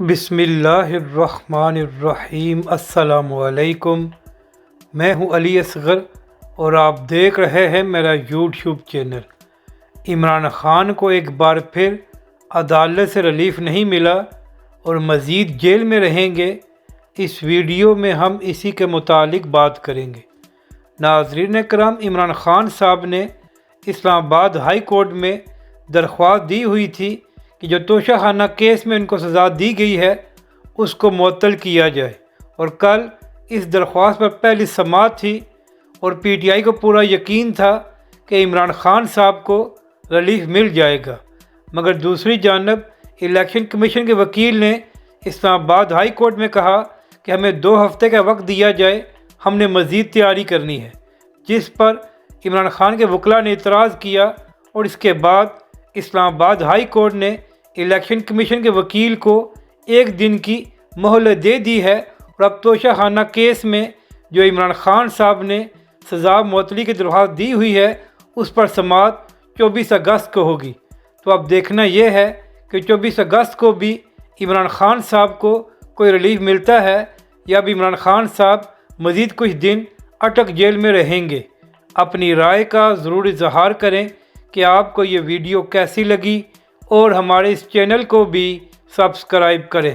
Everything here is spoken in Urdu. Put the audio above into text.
بسم اللہ الرحمن الرحیم۔ السلام علیکم، میں ہوں علی اصغر اور آپ دیکھ رہے ہیں میرا یوٹیوب چینل۔ عمران خان کو ایک بار پھر عدالت سے ریلیف نہیں ملا اور مزید جیل میں رہیں گے۔ اس ویڈیو میں ہم اسی کے متعلق بات کریں گے۔ ناظرین کرام، عمران خان صاحب نے اسلام آباد ہائی کورٹ میں درخواست دی ہوئی تھی کہ جو توشہ خانہ کیس میں ان کو سزا دی گئی ہے اس کو معطل کیا جائے، اور کل اس درخواست پر پہلی سماعت تھی اور پی ٹی آئی کو پورا یقین تھا کہ عمران خان صاحب کو ریلیف مل جائے گا، مگر دوسری جانب الیکشن کمیشن کے وکیل نے اسلام آباد ہائی کورٹ میں کہا کہ ہمیں 2 ہفتے کا وقت دیا جائے، ہم نے مزید تیاری کرنی ہے، جس پر عمران خان کے وکلاء نے اعتراض کیا اور اس کے بعد اسلام آباد ہائی کورٹ نے الیکشن کمیشن کے وکیل کو 1 دن کی مہلت دے دی ہے، اور اب توشہ خانہ کیس میں جو عمران خان صاحب نے سزا معطلی کی درخواست دی ہوئی ہے اس پر سماعت 24 اگست کو ہوگی۔ تو اب دیکھنا یہ ہے کہ 24 اگست کو بھی عمران خان صاحب کو کوئی ریلیف ملتا ہے یا اب عمران خان صاحب مزید کچھ دن اٹک جیل میں رہیں گے۔ اپنی رائے کا ضرور اظہار کریں کہ آپ کو یہ ویڈیو کیسی لگی، اور ہمارے اس چینل کو بھی سبسکرائب کریں۔